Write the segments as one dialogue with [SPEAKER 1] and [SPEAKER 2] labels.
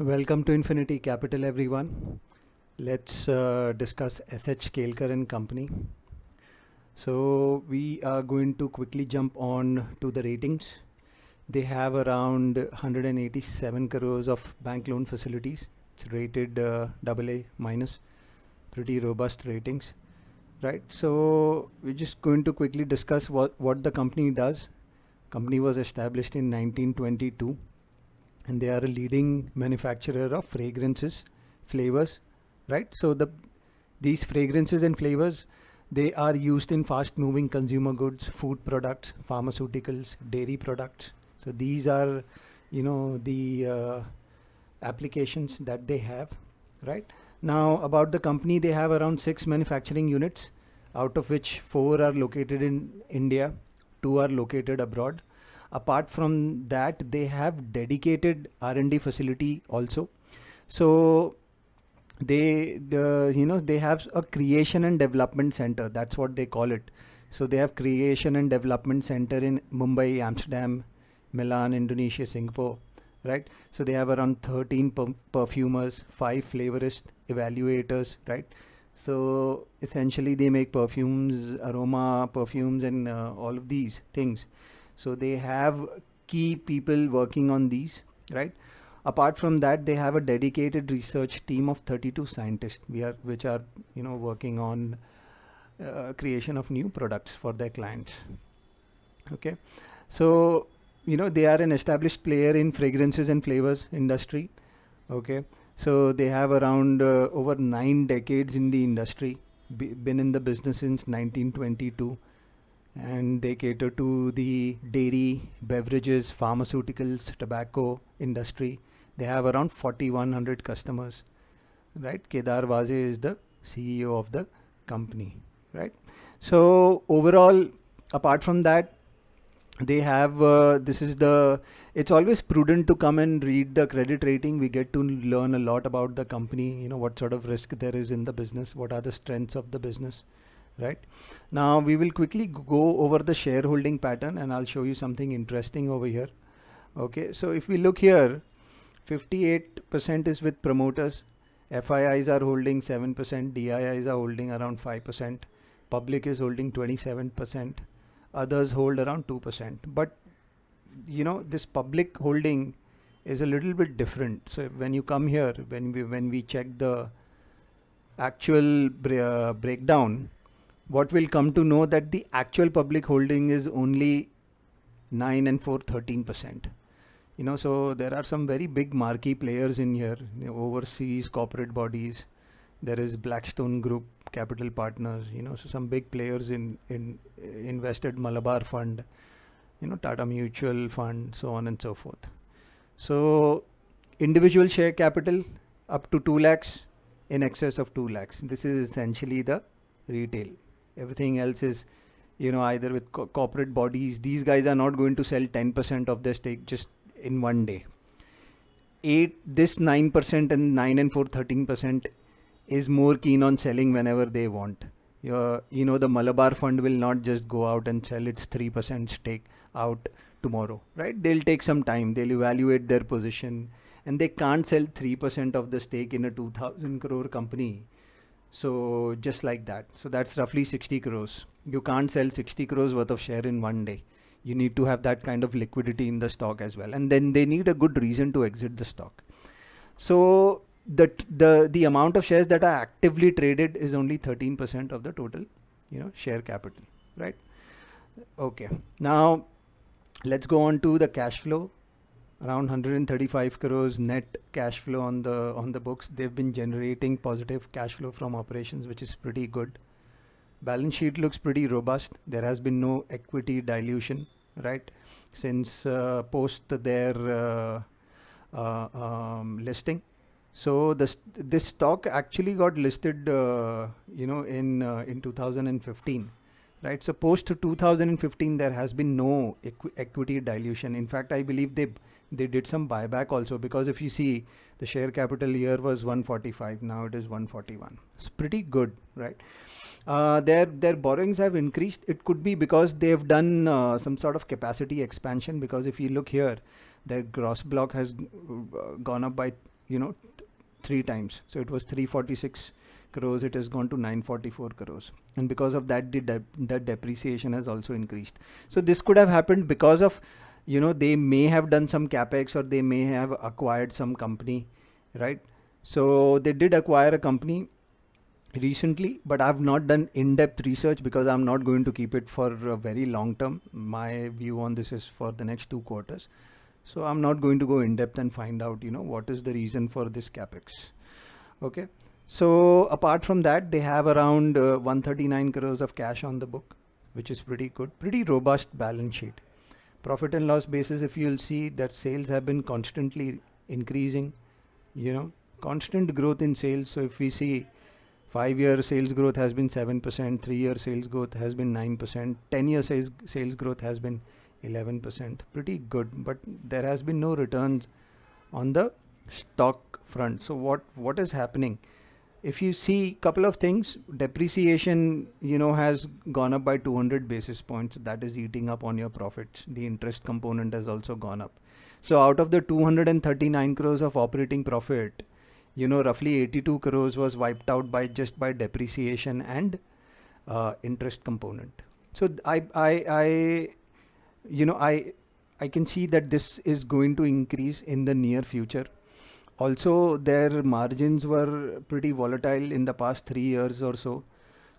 [SPEAKER 1] Welcome to Infinity Capital, everyone. Let's discuss SH Kelkar and Company. So we are going to quickly jump on to the ratings. They have around 187 crores of bank loan facilities. It's rated AA minus, pretty robust ratings, right? So we're just going to quickly discuss what the company does. Company was established in 1922 and they are a leading manufacturer of fragrances, flavors, right? So these fragrances and flavors, they are used in fast moving consumer goods, food products, pharmaceuticals, dairy products. So these are, the applications that they have, right? Now about the company, they have around 6 manufacturing units, out of which 4 are located in India, 2 are located abroad. Apart from that, they have dedicated R&D facility also. So they have a creation and development center. That's what they call it. So they have creation and development center in Mumbai, Amsterdam, Milan, Indonesia, Singapore, right? So they have around 13 perfumers, 5 flavorists, evaluators, right? So essentially they make perfumes, aroma perfumes, and all of these things. So they have key people working on these, right? Apart from that, they have a dedicated research team of 32 scientists which are working on creation of new products for their clients. Okay, so they are an established player in fragrances and flavors industry. Okay, so they have around over 9 decades in the industry, been in the business since 1922, and they cater to the dairy, beverages, pharmaceuticals, tobacco industry. They have around 4100 customers, right? Kedar Vaze is the CEO of the company, right? So overall, apart from that, they have it's always prudent to come and read the credit rating. We get to learn a lot about the company, what sort of risk there is in the business, what are the strengths of the business, right? Now we will quickly go over the shareholding pattern and I'll show you something interesting over here. Okay, so if we look here, 58% is with promoters, FIIs are holding 7%, DIIs are holding around 5%, public is holding 27%, others hold around 2%. But this public holding is a little bit different. So when you come here, when we check the actual breakdown, what we'll come to know that the actual public holding is only 9 and 4, 13%. So there are some very big marquee players in here, overseas corporate bodies. There is Blackstone Group, Capital Partners, so some big players in invested, Malabar Fund, Tata Mutual Fund, so on and so forth. So individual share capital up to 2 lakhs, in excess of 2 lakhs. This is essentially the retail. Everything else is, either with corporate bodies. These guys are not going to sell 10% of their stake just in one day. 9% and 9 and 4, 13% is more keen on selling whenever they want. The Malabar Fund will not just go out and sell its 3% stake out tomorrow, right? They'll take some time. They'll evaluate their position and they can't sell 3% of the stake in a 2000 crore company. So just like that. So that's roughly 60 crores. You can't sell 60 crores worth of share in one day. You need to have that kind of liquidity in the stock as well. And then they need a good reason to exit the stock. So the amount of shares that are actively traded is only 13% of the total, share capital, right? Okay. Now let's go on to the cash flow. Around 135 crores net cash flow on the books. They've been generating positive cash flow from operations, which is pretty good. Balance sheet looks pretty robust. There has been no equity dilution, right, since post their listing. So this stock actually got listed, in 2015. Right, so post 2015, there has been no equity dilution. In fact, I believe they did some buyback also, because if you see, the share capital here was 145, now it is 141. It's pretty good, right? Their borrowings have increased. It could be because they've done some sort of capacity expansion, because if you look here, their gross block has gone up by three times. So it was 346 crores, it has gone to 944 crores. And because of that, the depreciation has also increased. So this could have happened because of, they may have done some capex, or they may have acquired some company, right? So they did acquire a company recently, but I've not done in-depth research because I'm not going to keep it for a very long term. My view on this is for the next 2 quarters. So I'm not going to go in depth and find out, what is the reason for this capex. Okay. So apart from that, they have around 139 crores of cash on the book, which is pretty good, pretty robust balance sheet. Profit and loss basis, if you'll see that sales have been constantly increasing, constant growth in sales. So if we see 5-year sales growth has been 7%, 3-year sales growth has been 9%, 10-year sales growth has been 11%, pretty good, but there has been no returns on the stock front. So what is happening? If you see couple of things, depreciation, has gone up by 200 basis points. That is eating up on your profits. The interest component has also gone up. So out of the 239 crores of operating profit, roughly 82 crores was wiped out by depreciation and interest component. So I can see that this is going to increase in the near future. Also, their margins were pretty volatile in the past 3 years or so.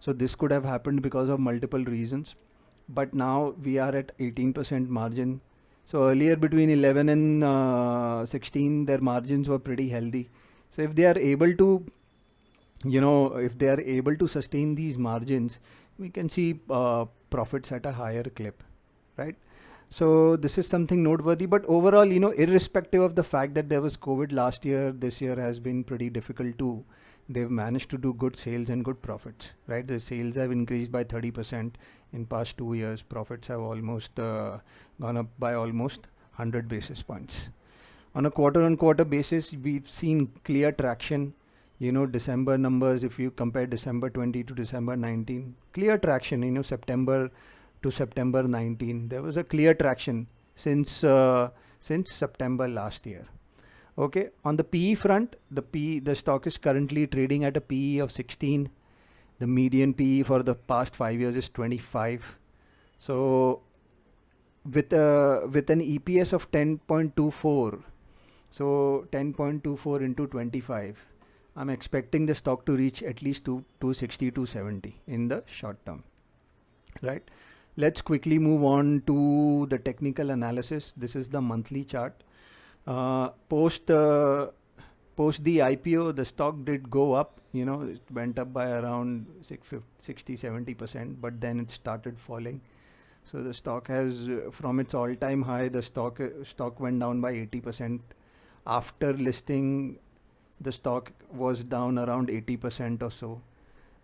[SPEAKER 1] So this could have happened because of multiple reasons. But now we are at 18% margin. So earlier between 11 and 16, their margins were pretty healthy. So if they are able to, sustain these margins, we can see profits at a higher clip, right? So this is something noteworthy, but overall, irrespective of the fact that there was COVID last year, this year has been pretty difficult too. They've managed to do good sales and good profits, right? The sales have increased by 30% in past 2 years. Profits have almost gone up by almost 100 basis points. On a quarter-on-quarter basis, we've seen clear traction. December numbers, if you compare December 20 to December 19, clear traction, September to September 19, there was a clear traction since September last year. Okay, on the PE front, the stock is currently trading at a PE of 16. The median PE for the past 5 years is 25. So with an EPS of 10.24, so 10.24 into 25, I'm expecting the stock to reach at least 260, 270 in the short term, right? Let's quickly move on to the technical analysis. This is the monthly chart. Post the IPO, the stock did go up, it went up by around 60-70%, but then it started falling. So the stock has, from its all-time high, the stock went down by 80%. After listing, the stock was down around 80% or so.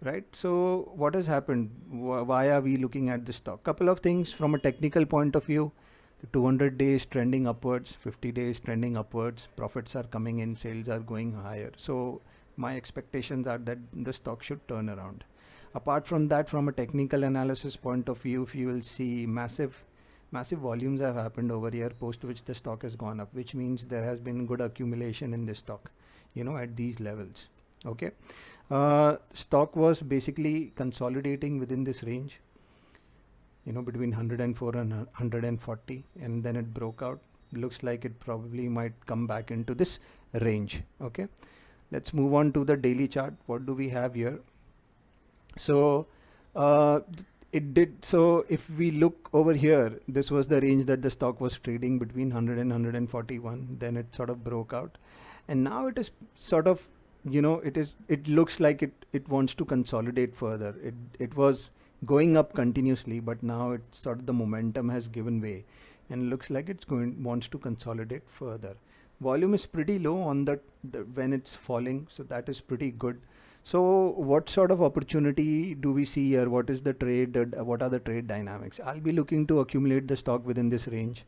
[SPEAKER 1] Right. So what has happened? Why are we looking at this stock? Couple of things from a technical point of view. The 200 days trending upwards, 50 days trending upwards. Profits are coming in, sales are going higher. So my expectations are that the stock should turn around. Apart from that, from a technical analysis point of view, if you will see massive volumes have happened over here, post which the stock has gone up, which means there has been good accumulation in this stock, at these levels. Okay. Stock was basically consolidating within this range, between 104 and 140, and then it broke out. Looks like it probably might come back into this range. Okay, let's move on to the daily chart. What do we have here? So it did. So if we look over here, this was the range that the stock was trading between 100 and 141. Then it sort of broke out, and now it is sort of, it looks like it wants to consolidate further. It was going up continuously, but now it's sort of the momentum has given way, and looks like it's wants to consolidate further. Volume is pretty low on the when it's falling, so that is pretty good. So what sort of opportunity do we see here? What is the trade? What are the trade dynamics? I'll be looking to accumulate the stock within this range,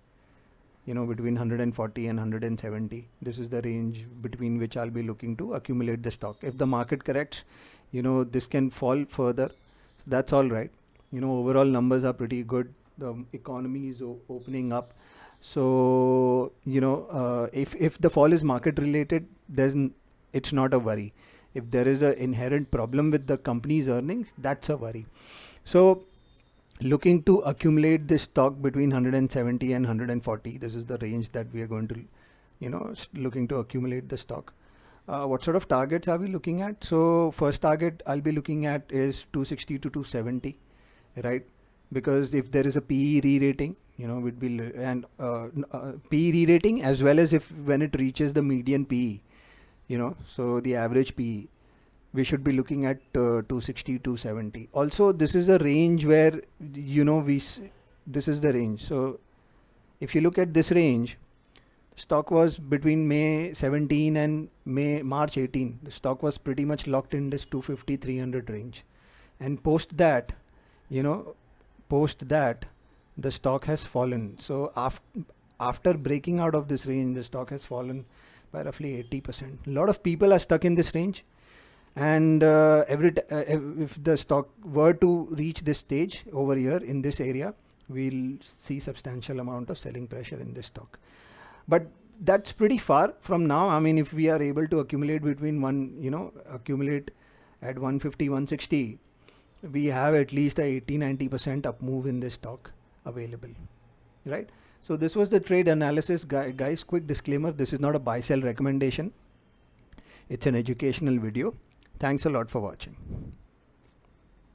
[SPEAKER 1] between 140 and 170. This is the range between which I'll be looking to accumulate the stock. If the market corrects, this can fall further. So that's all right. Overall numbers are pretty good. The economy is opening up. So, if the fall is market related, it's not a worry. If there is an inherent problem with the company's earnings, that's a worry. So, looking to accumulate this stock between 170 and 140, this is the range that we are going to, looking to accumulate the stock. What sort of targets are we looking at? So first target I'll be looking at is 260 to 270, right? Because if there is a PE re-rating, would be and PE re-rating, as well as if when it reaches the median PE, so the average PE, we should be looking at 260, 270. Also, this is a range where, this is the range. So if you look at this range, stock was between May 17 and March 18. The stock was pretty much locked in this 250, 300 range. And post that, the stock has fallen. So after breaking out of this range, the stock has fallen by roughly 80%. A lot of people are stuck in this range. And if the stock were to reach this stage over here in this area, we'll see substantial amount of selling pressure in this stock. But that's pretty far from now. I mean, if we are able to accumulate accumulate at 150, 160, we have at least a 80-90% up move in this stock available, right? So this was the trade analysis, guys. Quick disclaimer: this is not a buy-sell recommendation. It's an educational video. Thanks a lot for watching.